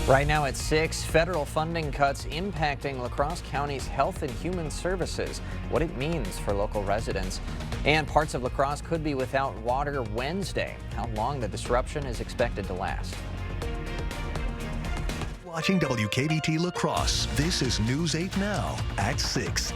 Right now at 6, federal funding cuts impacting La Crosse County's Health and Human Services, what it means for local residents. And parts of La Crosse could be without water Wednesday. How long the disruption is expected to last. Watching WKBT La Crosse, this is News 8 Now at 6.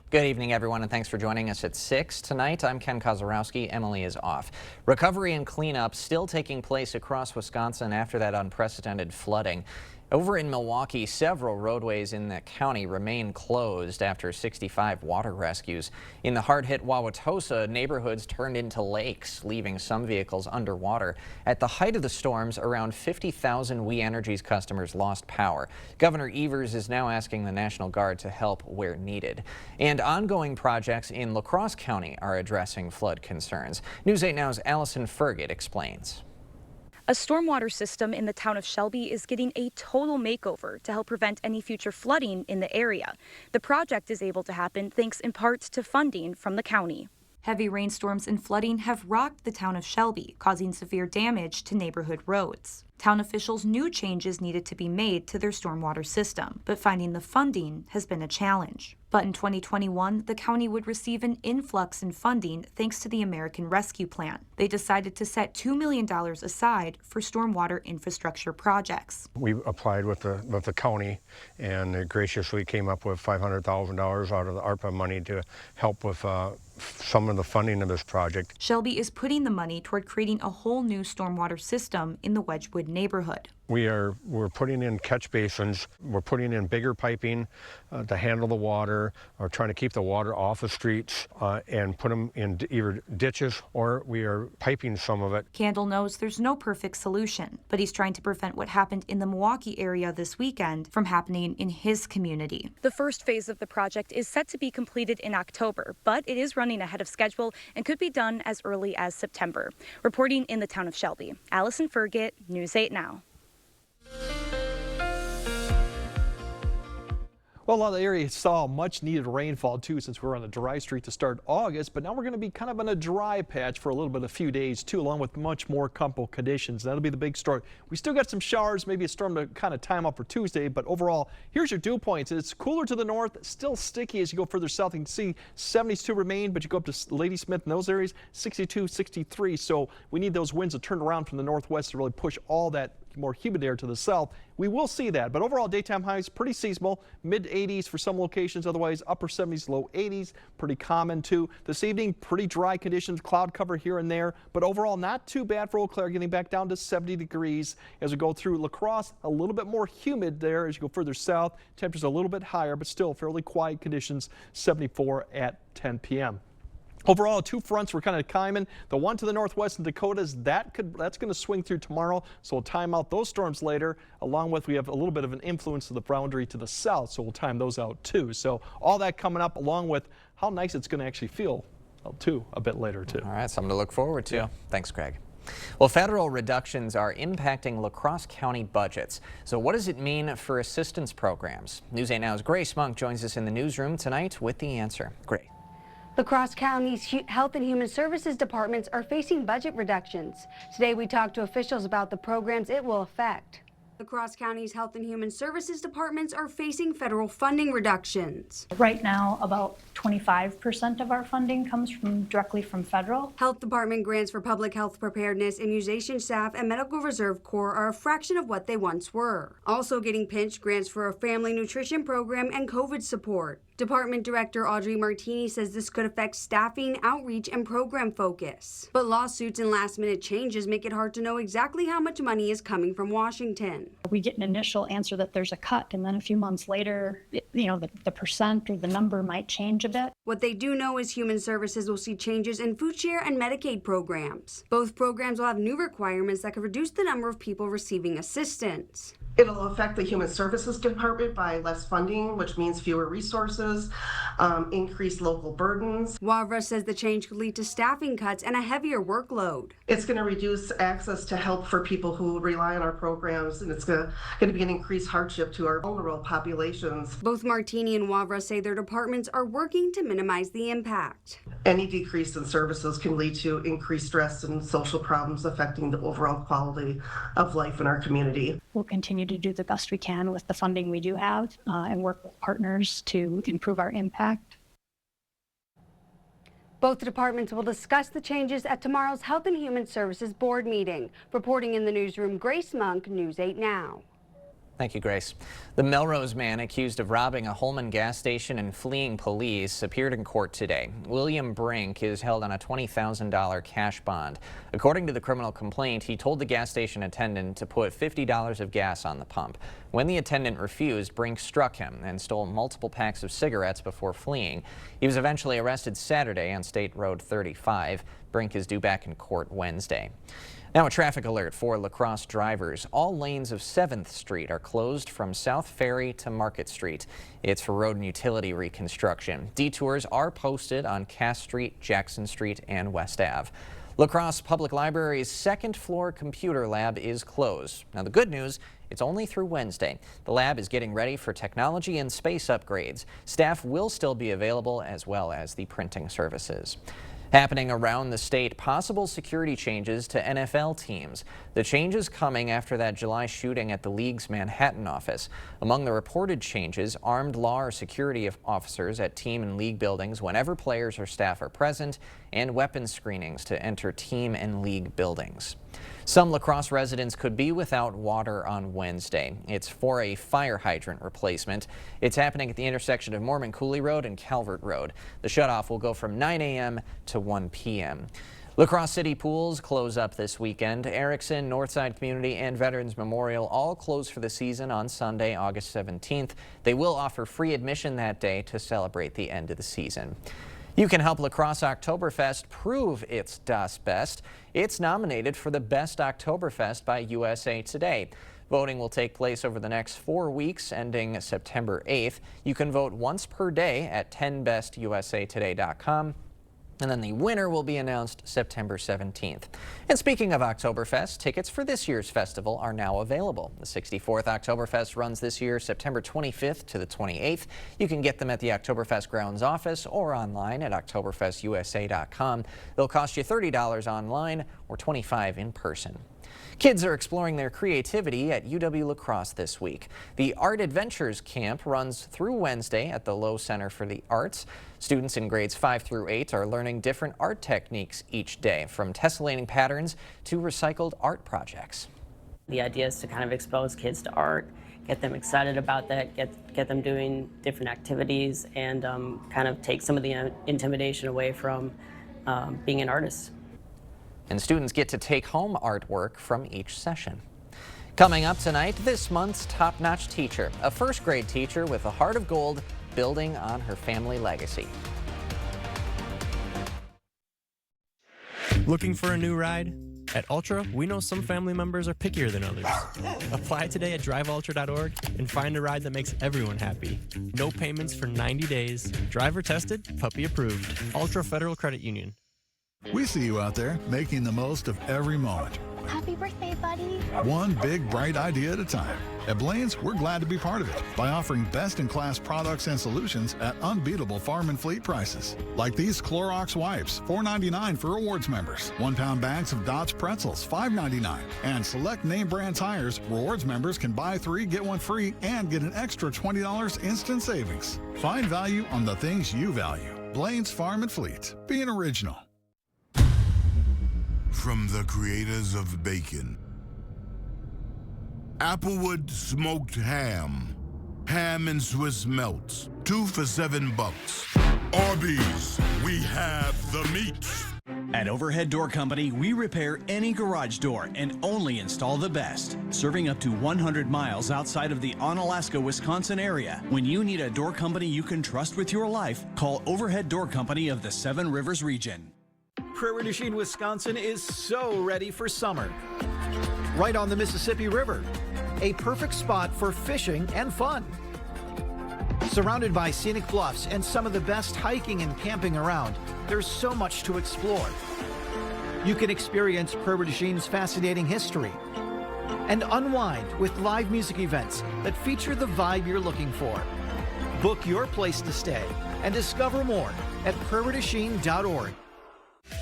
Good evening, everyone, and thanks for joining us at 6 tonight. I'm Ken Kozarowski. Emily is off. Recovery and cleanup still taking place across Wisconsin after that unprecedented flooding. Over in Milwaukee, several roadways in the county remain closed after 65 water rescues. In the hard-hit Wauwatosa, neighborhoods turned into lakes, leaving some vehicles underwater. At the height of the storms, around 50,000 We Energies customers lost power. Governor Evers is now asking the National Guard to help where needed. And ongoing projects in La Crosse County are addressing flood concerns. News 8 Now's Allison Ferget explains. A stormwater system in the town of Shelby is getting a total makeover to help prevent any future flooding in the area. The project is able to happen thanks in part to funding from the county. Heavy rainstorms and flooding have rocked the town of Shelby, causing severe damage to neighborhood roads. Town officials knew changes needed to be made to their stormwater system, but finding the funding has been a challenge. But in 2021, the county would receive an influx in funding thanks to the American Rescue Plan. They decided to set $2 million aside for stormwater infrastructure projects. We applied with the county, and they graciously came up with $500,000 out of the ARPA money to help with some of the funding of this project. Shelby is putting the money toward creating a whole new stormwater system in the Wedgwood neighborhood. We're putting in catch basins. We're putting in bigger piping to handle the water. We're trying to keep the water off the streets and put them in either ditches, or we are piping some of it. Candle knows there's no perfect solution, but he's trying to prevent what happened in the Milwaukee area this weekend from happening in his community. The first phase of the project is set to be completed in October, but it is running ahead of schedule and could be done as early as September. Reporting in the town of Shelby, Allison Ferget, News 8 Now. Well, a lot of the area saw much needed rainfall too, since we're on a dry streak to start August, but now we're going to be kind of in a dry patch for a little bit, a few days too, along with much more comfortable conditions. That'll be the big story. We still got some showers, maybe a storm to kind of time up for Tuesday, but overall, here's your dew points. It's cooler to the north, still sticky as you go further south. You can see 72 remain, but you go up to Ladysmith in those areas, 62, 63. So we need those winds to turn around from the northwest to really push all that more humid air to the south. We will see that, but overall daytime highs pretty seasonal, mid 80s for some locations, otherwise upper 70s, low 80s, pretty common too. This evening, pretty dry conditions, cloud cover here and there, but overall not too bad for Eau Claire, getting back down to 70 degrees as we go through La Crosse. A little bit more humid there as you go further south. Temperatures a little bit higher, but still fairly quiet conditions, 74 at 10 p.m. Overall, two fronts were kind of chiming. The one to the northwest in Dakotas, that's going to swing through tomorrow, so we'll time out those storms later. Along with, we have a little bit of an influence of the boundary to the south, so we'll time those out too. So all that coming up, along with how nice it's going to actually feel too a bit later too. All right, something to look forward to. Yeah. Thanks, Greg. Well, federal reductions are impacting La Crosse County budgets. So what does it mean for assistance programs? News 8 Now's Grace Monk joins us in the newsroom tonight with the answer. Grace. La Crosse County's Health and Human Services departments are facing budget reductions. Today we talked to officials about the programs it will affect. La Crosse County's Health and Human Services departments are facing federal funding reductions. Right now, about 25% of our funding comes directly from federal. Health Department grants for public health preparedness, immunization staff, and Medical Reserve Corps are a fraction of what they once were. Also getting pinched, grants for a family nutrition program and COVID support. Department Director Audrey Martini says this could affect staffing, outreach, and program focus. But lawsuits and last-minute changes make it hard to know exactly how much money is coming from Washington. We get an initial answer that there's a cut, and then a few months later, the percent or the number might change a bit. What they do know is Human Services will see changes in food share and Medicaid programs. Both programs will have new requirements that could reduce the number of people receiving assistance. It'll affect the Human Services Department by less funding, which means fewer resources, increased local burdens. Wavra says the change could lead to staffing cuts and a heavier workload. It's going to reduce access to help for people who rely on our programs, and it's going to be an increased hardship to our vulnerable populations. Both Martini and Wavra say their departments are working to minimize the impact. Any decrease in services can lead to increased stress and social problems affecting the overall quality of life in our community. We'll continue to do the best we can with the funding we do have and work with partners to improve our impact. Both departments will discuss the changes at tomorrow's Health and Human Services Board meeting. Reporting in the newsroom, Grace Monk, News 8 Now. Thank you, Grace. The Melrose man accused of robbing a Holman gas station and fleeing police appeared in court today. William Brink is held on a $20,000 cash bond. According to the criminal complaint, he told the gas station attendant to put $50 of gas on the pump. When the attendant refused, Brink struck him and stole multiple packs of cigarettes before fleeing. He was eventually arrested Saturday on State Road 35. Brink is due back in court Wednesday. Now a traffic alert for La Crosse drivers. All lanes of 7th Street are closed from South Ferry to Market Street. It's for road and utility reconstruction. Detours are posted on Cass Street, Jackson Street, and West Ave. La Crosse Public Library's second-floor computer lab is closed. Now the good news, it's only through Wednesday. The lab is getting ready for technology and space upgrades. Staff will still be available as well as the printing services. Happening around the state, possible security changes to NFL teams. The changes coming after that July shooting at the league's Manhattan office. Among the reported changes, armed law or security officers at team and league buildings whenever players or staff are present, and weapons screenings to enter team and league buildings. Some La Crosse residents could be without water on Wednesday. It's for a fire hydrant replacement. It's happening at the intersection of Mormon Coulee Road and Calvert Road. The shutoff will go from 9 a.m. to 1 p.m. La Crosse City pools close up this weekend. Erickson, Northside Community, and Veterans Memorial all close for the season on Sunday, August 17th. They will offer free admission that day to celebrate the end of the season. You can help La Crosse Oktoberfest prove its Das Best. It's nominated for the Best Oktoberfest by USA Today. Voting will take place over the next 4 weeks, ending September 8th. You can vote once per day at 10bestusatoday.com. And then the winner will be announced September 17th. And speaking of Oktoberfest, tickets for this year's festival are now available. The 64th Oktoberfest runs this year September 25th to the 28th. You can get them at the Oktoberfest grounds office or online at oktoberfestusa.com. They'll cost you $30 online or $25 in person. Kids are exploring their creativity at UW La Crosse this week. The Art Adventures Camp runs through Wednesday at the Lowe Center for the Arts. Students in grades 5 through 8 are learning different art techniques each day, from tessellating patterns to recycled art projects. The idea is to kind of expose kids to art, get them excited about that, get them doing different activities, and kind of take some of the intimidation away from being an artist. And students get to take home artwork from each session. Coming up tonight, this month's top-notch teacher, a first-grade teacher with a heart of gold, building on her family legacy. Looking for a new ride? At Ultra, we know some family members are pickier than others. Apply today at driveultra.org and find a ride that makes everyone happy. No payments for 90 days. Driver tested, puppy approved. Ultra Federal Credit Union. We see you out there making the most of every moment. Happy birthday, buddy. One big, bright idea at a time. At Blaine's, we're glad to be part of it by offering best-in-class products and solutions at unbeatable farm and fleet prices. Like these Clorox wipes, $4.99 for rewards members. 1-pound bags of Dots pretzels, $5.99. And select name brand tires, rewards members can buy 3, get 1 free, and get an extra $20 instant savings. Find value on the things you value. Blaine's Farm and Fleet. Being original. From the creators of bacon. Applewood smoked ham. Ham and Swiss melts. 2 for $7. Arby's, we have the meat. At Overhead Door Company, we repair any garage door and only install the best. Serving up to 100 miles outside of the Onalaska, Wisconsin area. When you need a door company you can trust with your life, call Overhead Door Company of the Seven Rivers region. Prairie du Chien, Wisconsin is so ready for summer. Right on the Mississippi River. a perfect spot for fishing and fun. Surrounded by scenic bluffs and some of the best hiking and camping around, there's so much to explore. You can experience Prairie du Chine's fascinating history and unwind with live music events that feature the vibe you're looking for. Book your place to stay and discover more at prairieduchine.org.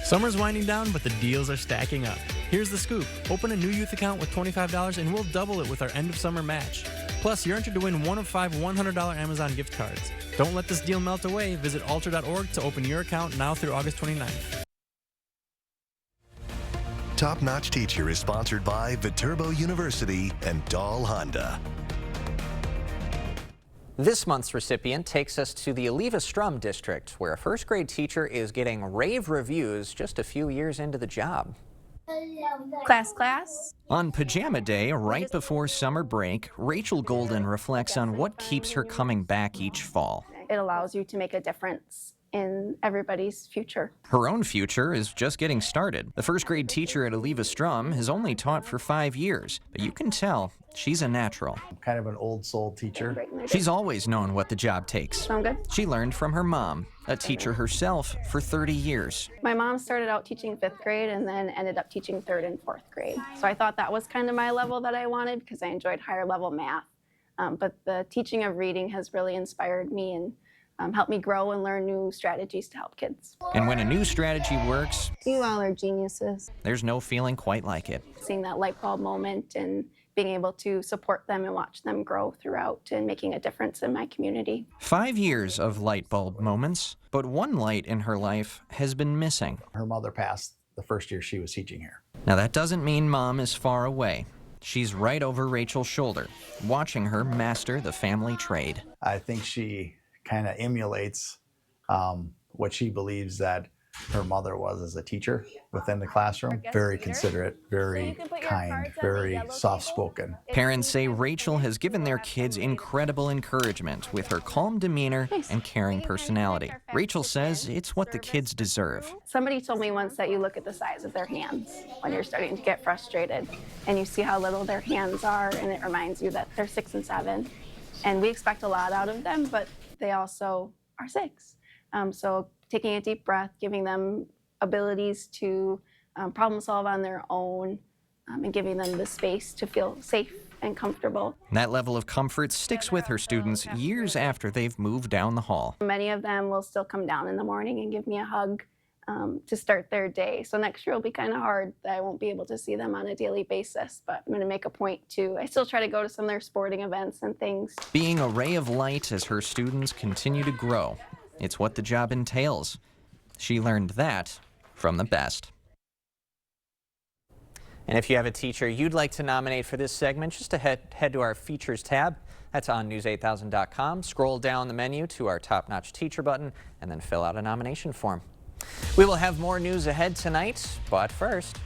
Summer's winding down, but the deals are stacking up. Here's the scoop. Open a new youth account with $25 and we'll double it with our end of summer match. Plus, you're entered to win one of 5 $100 Amazon gift cards. Don't let this deal melt away. Visit altra.org to open your account now through August 29th. Top Notch Teacher is sponsored by Viterbo University and Dahl Honda. This month's recipient takes us to the Aliva Strum district, where a first grade teacher is getting rave reviews just a few years into the job. Class. On Pajama Day, right before summer break, Rachel Golden reflects on what keeps her coming back each fall. It allows you to make a difference in everybody's future. Her own future is just getting started. The first grade teacher at Aliva Strum has only taught for 5 years, but you can tell she's a natural. I'm kind of an old soul teacher. She's always known what the job takes. Sound good? She learned from her mom, a teacher herself for 30 years. My mom started out teaching 5th grade and then ended up teaching 3rd and 4th grade. So I thought that was kind of my level that I wanted because I enjoyed higher level math. But the teaching of reading has really inspired me and helped me grow and learn new strategies to help kids. And when a new strategy works, You all are geniuses. there's no feeling quite like it. Seeing that light bulb moment and being able to support them and watch them grow throughout and making a difference in my community. 5 years of light bulb moments, but one light in her life has been missing. Her mother passed the first year she was teaching here. Now that doesn't mean Mom is far away. She's right over Rachel's shoulder, watching her master the family trade. I think she kind of emulates what she believes that her mother was as a teacher within the classroom. Very considerate, very kind, very soft-spoken. Parents say Rachel has given their kids incredible encouragement with her calm demeanor and caring personality. Rachel says it's what the kids deserve. Somebody told me once that you look at the size of their hands when you're starting to get frustrated and you see how little their hands are and it reminds you that they're 6 and 7. And we expect a lot out of them, but they also are 6. So taking a deep breath, giving them abilities to problem solve on their own, and giving them the space to feel safe and comfortable. That level of comfort sticks with her students years after they've moved down the hall. Many of them will still come down in the morning and give me a hug to start their day. So next year will be kind of hard that I won't be able to see them on a daily basis, but I'm going to make a point to. I still try to go to some of their sporting events and things. Being a ray of light as her students continue to grow. It's what the job entails. She learned that from the best. And if you have a teacher you'd like to nominate for this segment, just head to our Features tab. That's on news8000.com. Scroll down the menu to our Top Notch Teacher button and then fill out a nomination form. We will have more news ahead tonight, but first,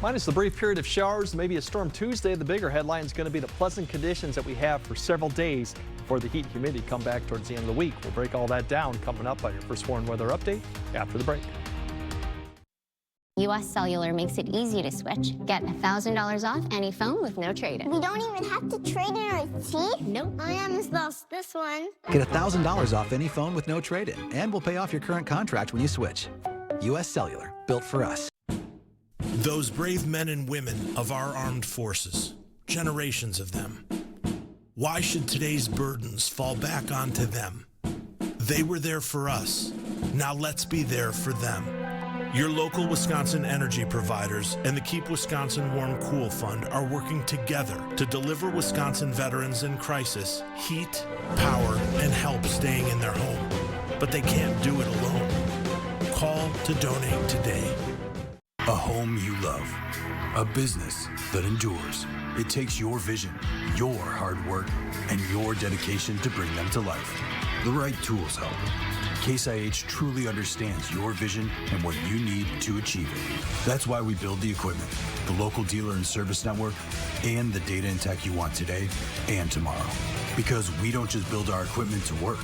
minus the brief period of showers, maybe a storm Tuesday, the bigger headline is going to be the pleasant conditions that we have for several days before the heat and humidity come back towards the end of the week. We'll break all that down coming up on your First Warn Weather Update after the break. U.S. Cellular makes it easy to switch. Get $1,000 off any phone with no trade-in. We don't even have to trade in our teeth? Nope. I almost lost this one. Get $1,000 off any phone with no trade-in, and we'll pay off your current contract when you switch. U.S. Cellular, built for us. Those brave men and women of our armed forces, generations of them. Why should today's burdens fall back onto them? They were there for us. Now let's be there for them. Your local Wisconsin energy providers and the Keep Wisconsin Warm Cool Fund are working together to deliver Wisconsin veterans in crisis heat, power, and help staying in their home. But they can't do it alone. Call to donate today. A home you love. A business that endures. It takes your vision, your hard work, and your dedication to bring them to life. The right tools help. Case IH truly understands your vision and what you need to achieve it. That's why we build the equipment, the local dealer and service network, and the data and tech you want today and tomorrow. Because we don't just build our equipment to work.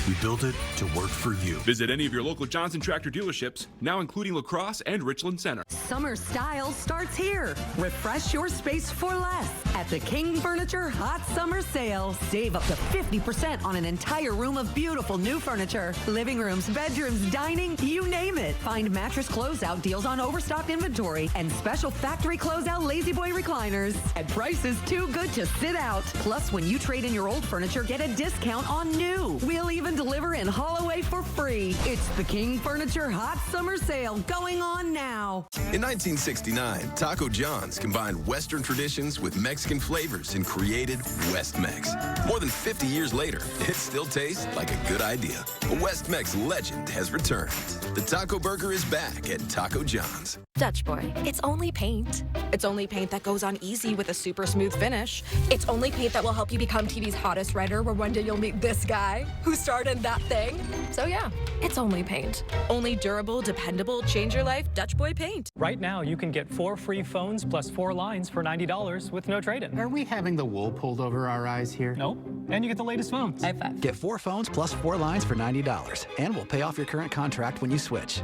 We built it to work for you. Visit any of your local Johnson Tractor dealerships, now including La Crosse and Richland Center. Summer style starts here. Refresh your space for less at the King Furniture Hot Summer Sale. Save up to 50% on an entire room of beautiful new furniture. Living rooms, bedrooms, dining, you name it. Find mattress closeout deals on overstocked inventory and special factory closeout Lazy Boy recliners at prices too good to sit out. Plus, when you trade in your old furniture, get a discount on new. We'll even deliver and haul away for free. It's the King Furniture Hot Summer Sale going on now. In 1969, Taco John's combined Western traditions with Mexican flavors and created West Mex. More than 50 years later, it still tastes like a good idea. A West Mex legend has returned. The Taco Burger is back at Taco John's. Dutch Boy, it's only paint. It's only paint that goes on easy with a super smooth finish. It's only paint that will help you become TV's hottest writer, where one day you'll meet this guy who starred in that thing. So yeah, it's only paint. Only durable, dependable, change your life Dutch Boy paint. Right now, you can get 4 free phones plus 4 lines for $90 with no trade-in. Are we having the wool pulled over our eyes here? Nope. And you get the latest phones. High five. Get 4 phones plus 4 lines for $90, and we'll pay off your current contract when you switch.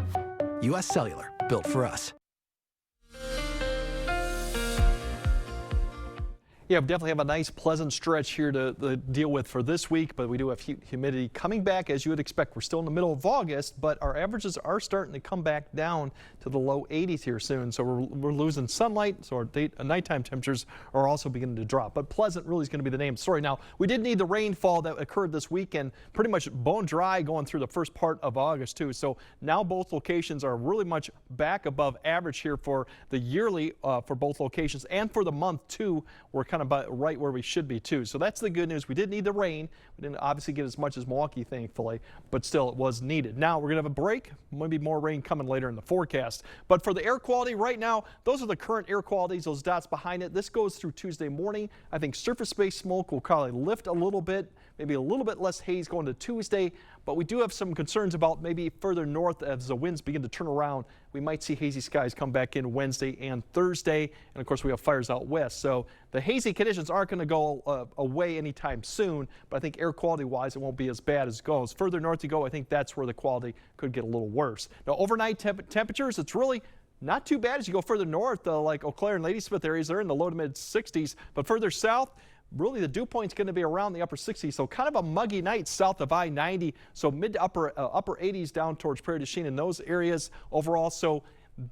U.S. Cellular, built for us. Yeah, we definitely have a nice, pleasant stretch here to deal with for this week, but we do have humidity coming back as you would expect. We're still in the middle of August, but our averages are starting to come back down to the low 80s here soon. So we're losing sunlight, so our nighttime temperatures are also beginning to drop. But pleasant really is going to be the name of the story. Now, we did need the rainfall that occurred this weekend, pretty much bone dry going through the first part of August too. So now both locations are really much back above average here for the yearly for both locations, and for the month too. We're kind of about right where we should be too. So that's the good news. We did need the rain. We didn't obviously get as much as Milwaukee, thankfully, but still it was needed. Now we're gonna have a break. Maybe more rain coming later in the forecast. But for the air quality right now, those are the current air qualities, those dots behind it. This goes through Tuesday morning. I think surface-based smoke will probably lift a little bit, maybe a little bit less haze going to Tuesday, but we do have some concerns about maybe further north as the winds begin to turn around. We might see hazy skies come back in Wednesday and Thursday, and of course we have fires out west. So the hazy conditions aren't going to go away anytime soon, but I think air quality wise it won't be as bad as it goes. Further north you go, I think that's where the quality could get a little worse. Now overnight temperatures, it's really not too bad as you go further north, like Eau Claire and Ladysmith areas, they're in the low to mid 60s, but further south, really the dew point's going to be around the upper 60s, so kind of a muggy night south of I-90, so mid to upper 80s down towards Prairie du Chien in those areas overall. So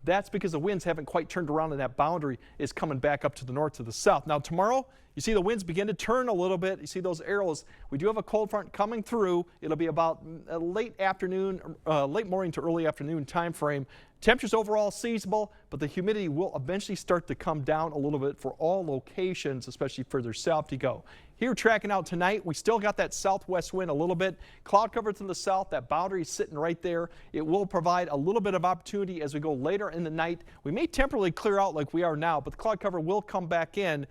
that's because the winds haven't quite turned around and that boundary is coming back up to the north to the south. Now tomorrow, you see the winds begin to turn a little bit. You see those arrows. We do have a cold front coming through. It'll be about late morning to early afternoon time frame. Temperatures overall seasonable, but the humidity will eventually start to come down a little bit for all locations, especially further south you go. Here tracking out tonight, we still got that southwest wind a little bit. Cloud cover to the south, that boundary is sitting right there. It will provide a little bit of opportunity as we go later in the night. We may temporarily clear out like we are now, but the cloud cover will come back in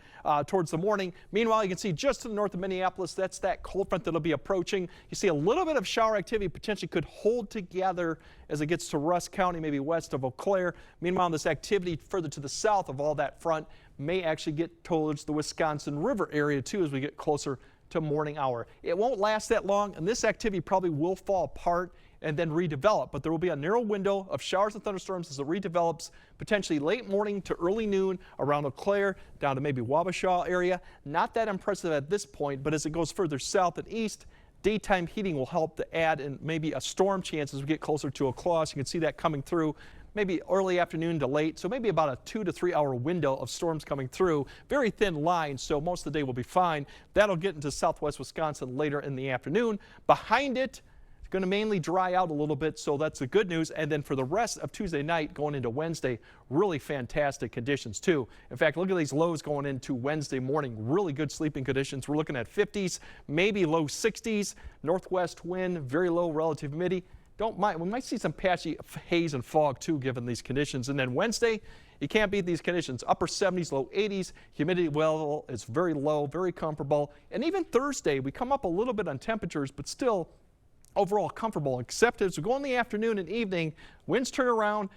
towards the morning. Meanwhile, you can see just to the north of Minneapolis, that's that cold front that'll be approaching. You see a little bit of shower activity potentially could hold together as it gets to Rusk County, maybe west of Eau Claire. Meanwhile, this activity further to the south of all that front may actually get towards the Wisconsin River area too as we get closer to morning hour. It won't last that long, and this activity probably will fall apart and then redevelop, but there will be a narrow window of showers and thunderstorms as it redevelops, potentially late morning to early noon around Eau Claire down to maybe Wabasha area. Not that impressive at this point, but as it goes further south and east, daytime heating will help to add in maybe a storm chance as we get closer to Eau Claire. So you can see that coming through maybe early afternoon to late, so maybe about a 2 to 3 hour window of storms coming through. Very thin line, so most of the day will be fine. That'll get into southwest Wisconsin later in the afternoon. Behind it, it's going to mainly dry out a little bit, so that's the good news. And then for the rest of Tuesday night going into Wednesday, really fantastic conditions too. In fact, look at these lows going into Wednesday morning. Really good sleeping conditions. We're looking at 50s, maybe low 60s, northwest wind, very low relative humidity. Don't mind, we might see some patchy haze and fog too given these conditions. And then Wednesday, you can't beat these conditions. Upper 70s, low 80s, humidity level is very low, very comfortable. And even Thursday, we come up a little bit on temperatures, but still overall comfortable, except as we go in the afternoon and evening, winds turn around,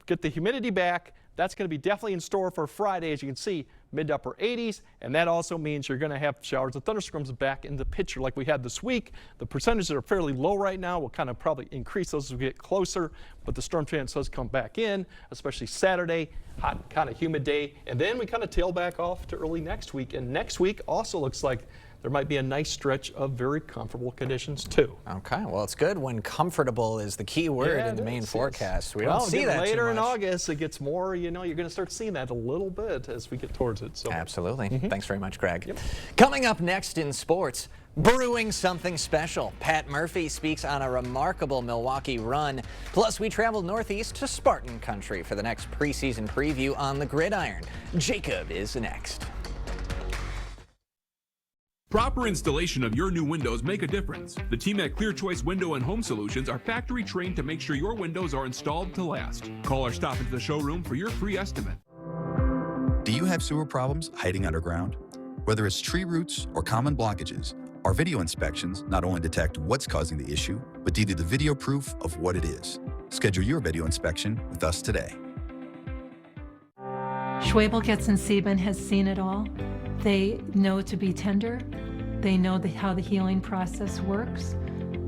get the humidity back. That's going to be definitely in store for Friday. As you can see, mid to upper 80s, and that also means you're going to have showers and thunderstorms back in the picture like we had this week. The percentages are fairly low right now. We'll kind of probably increase those as we get closer, but the storm chance does come back in, especially Saturday, hot, kind of humid day, and then we kind of tail back off to early next week. And next week also looks like there might be a nice stretch of very comfortable conditions too. Okay, well, it's good when comfortable is the key word in the main forecast. We don't see that later too in much. August. It gets more, you know, you're going to start seeing that a little bit as we get towards it. So absolutely. Thanks very much, Greg. Coming up next in sports, brewing something special. Pat Murphy speaks on a remarkable Milwaukee run. Plus, we traveled northeast to Spartan country for the next preseason preview on the gridiron. Jacob is next. Proper installation of your new windows make a difference. The team at Clear Choice Window and Home Solutions are factory trained to make sure your windows are installed to last. Call or stop into the showroom for your free estimate. Do you have sewer problems hiding underground? Whether it's tree roots or common blockages, our video inspections not only detect what's causing the issue, but give you the video proof of what it is. Schedule your video inspection with us today. Schwebel, Getz & Sieben has seen it all. They know to be tender. They know how the healing process works.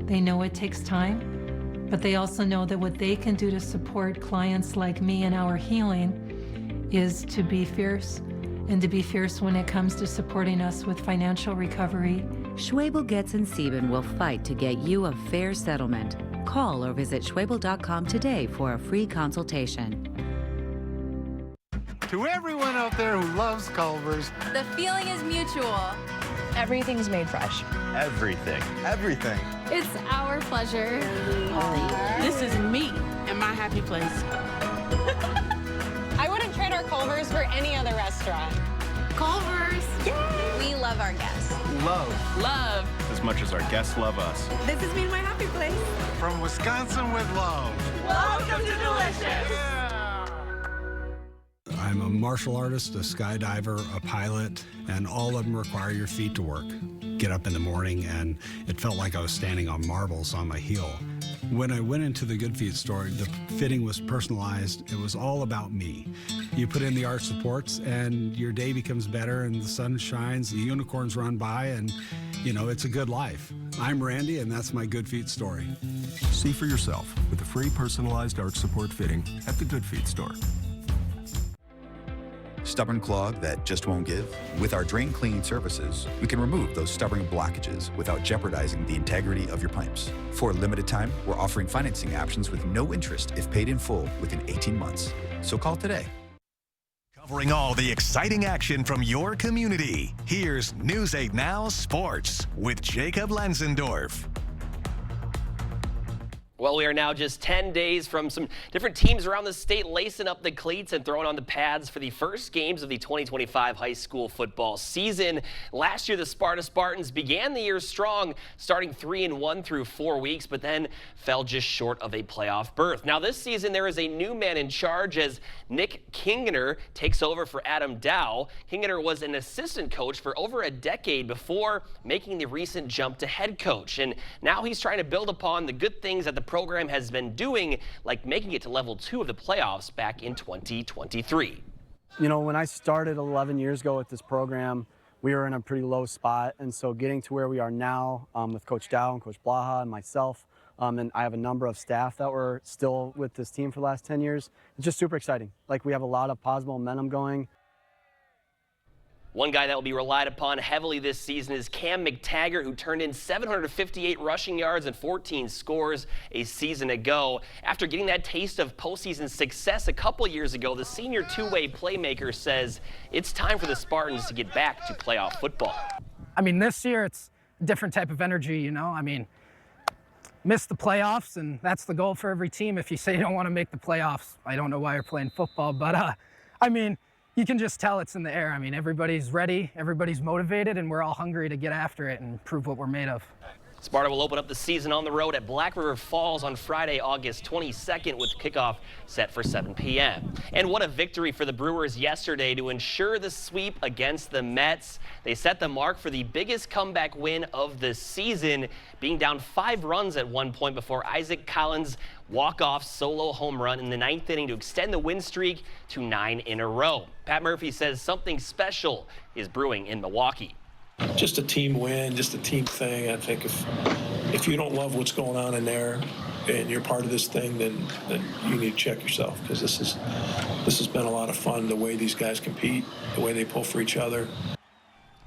They know it takes time, but they also know that what they can do to support clients like me in our healing is to be fierce, and to be fierce when it comes to supporting us with financial recovery. Schwebel, Getz & Sieben will fight to get you a fair settlement. Call or visit Schwebel.com today for a free consultation. To everyone out there who loves Culver's, the feeling is mutual. Everything's made fresh. Everything. Everything. It's our pleasure. This is me and my happy place. I wouldn't trade our Culver's for any other restaurant. Culver's. Yay! We love our guests. Love. As much as our guests love us. This is me and my happy place. From Wisconsin with love. Welcome to Delicious. Yeah. I'm a martial artist, a skydiver, a pilot, and all of them require your feet to work. Get up in the morning, and it felt like I was standing on marbles on my heel. When I went into the Good Feet store, the fitting was personalized. It was all about me. You put in the arch supports, and your day becomes better, and the sun shines, the unicorns run by, and, you know, it's a good life. I'm Randy, and that's my Good Feet story. See for yourself with a free personalized arch support fitting at the Good Feet store. Stubborn clog that just won't give? With our drain cleaning services, we can remove those stubborn blockages without jeopardizing the integrity of your pipes. For a limited time, we're offering financing options with no interest if paid in full within 18 months. So call today. Covering all the exciting action from your community, here's News 8 Now Sports with Jacob Lenzendorf. Well, we are now just 10 days from some different teams around the state lacing up the cleats and throwing on the pads for the first games of the 2025 high school football season. Last year, the Sparta Spartans began the year strong, starting 3-1 through 4 weeks, but then fell just short of a playoff berth. Now, this season, there is a new man in charge as Nick Kingener takes over for Adam Dow. Kingener was an assistant coach for over a decade before making the recent jump to head coach, and now he's trying to build upon the good things that the program has been doing, like making it to level 2 of the playoffs back in 2023. You know, when I started 11 years ago with this program, we were in a pretty low spot, and so getting to where we are now with Coach Dow and Coach Blaha and myself, and I have a number of staff that were still with this team for the last 10 years, it's just super exciting. Like, we have a lot of positive momentum going. One guy that will be relied upon heavily this season is Cam McTaggart, who turned in 758 rushing yards and 14 scores a season ago. After getting that taste of postseason success a couple years ago, the senior two-way playmaker says it's time for the Spartans to get back to playoff football. I mean, this year it's a different type of energy, you know? I mean, miss the playoffs, and that's the goal for every team. If you say you don't want to make the playoffs, I don't know why you're playing football, but I mean, you can just tell it's in the air. I mean, everybody's ready, everybody's motivated, and we're all hungry to get after it and prove what we're made of. Sparta will open up the season on the road at Black River Falls on Friday, August 22nd, with kickoff set for 7 p.m. And what a victory for the Brewers yesterday to ensure the sweep against the Mets. They set the mark for the biggest comeback win of the season, being down 5 runs at one point before Isaac Collins' walk-off solo home run in the 9th inning to extend the win streak to 9 in a row. Pat Murphy says something special is brewing in Milwaukee. Just a team win, just a team thing. I think if you don't love what's going on in there and you're part of this thing, then you need to check yourself, because this has been a lot of fun, the way these guys compete, the way they pull for each other.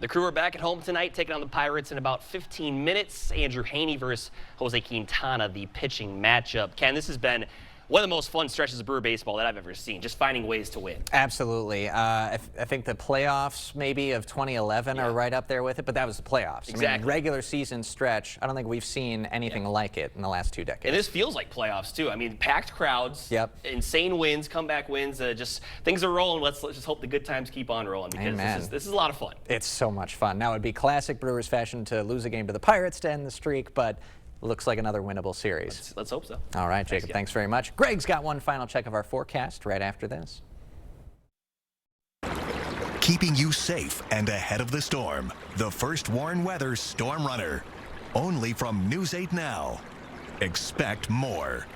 The Crew are back at home tonight, taking on the Pirates in about 15 minutes. Andrew Haney versus Jose Quintana, the pitching matchup. Ken, this has been one of the most fun stretches of Brewer baseball that I've ever seen, just finding ways to win. Absolutely. I think the playoffs maybe of 2011 are right up there with it, but that was the playoffs. Exactly. I mean, regular season stretch, I don't think we've seen anything like it in the last 2 decades. And this feels like playoffs, too. I mean, packed crowds, insane wins, comeback wins, just things are rolling. Let's just hope the good times keep on rolling, because this is a lot of fun. It's so much fun. Now, it'd be classic Brewers fashion to lose a game to the Pirates to end the streak, but looks like another winnable series. Let's hope so. All right, Jacob, thanks very much. Greg's got one final check of our forecast right after this. Keeping you safe and ahead of the storm. The First Warn Weather Storm Runner. Only from News 8 Now. Expect more.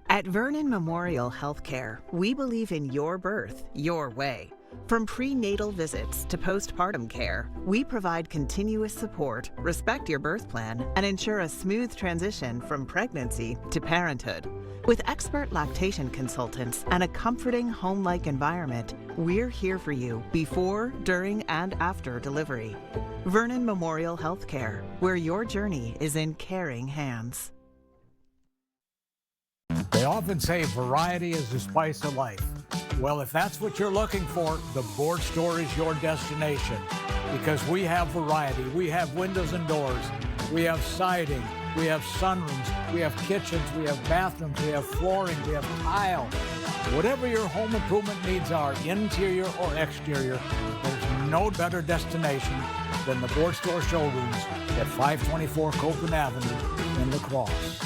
At Vernon Memorial Healthcare, we believe in your birth, your way. From prenatal visits to postpartum care, we provide continuous support, respect your birth plan, and ensure a smooth transition from pregnancy to parenthood. With expert lactation consultants and a comforting home-like environment, we're here for you before, during, and after delivery. Vernon Memorial Healthcare, where your journey is in caring hands. They often say variety is the spice of life. Well, if that's what you're looking for, the Board Store is your destination, because we have variety. We have windows and doors. We have siding. We have sunrooms. We have kitchens. We have bathrooms. We have flooring. We have tile. Whatever your home improvement needs are, interior or exterior, there's no better destination than the Board Store showrooms at 524 Copeland Avenue in La Crosse.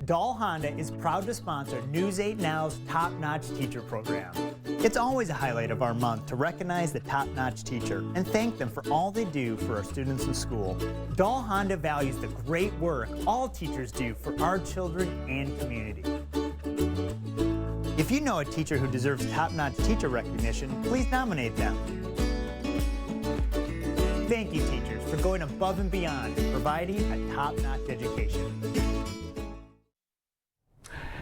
Dahl Honda is proud to sponsor News 8 Now's Top Notch Teacher Program. It's always a highlight of our month to recognize the top-notch teacher and thank them for all they do for our students in school. Dahl Honda values the great work all teachers do for our children and community. If you know a teacher who deserves top-notch teacher recognition, please nominate them. Thank you, teachers, for going above and beyond and providing a top-notch education.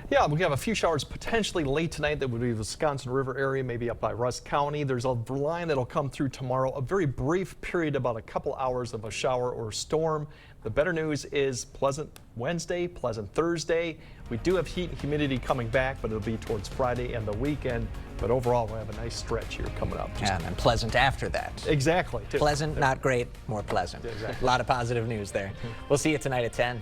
Yeah, we have a few showers potentially late tonight that would be the Wisconsin River area, maybe up by Rusk County. There's a line that'll come through tomorrow, a very brief period, about a couple hours of a shower or storm. The better news is pleasant Wednesday, pleasant Thursday. We do have heat and humidity coming back, but it'll be towards Friday and the weekend. But overall, we'll have a nice stretch here coming up. And then pleasant after that. Exactly. Pleasant, not great, more pleasant. Exactly. A lot of positive news there. We'll see you tonight at 10.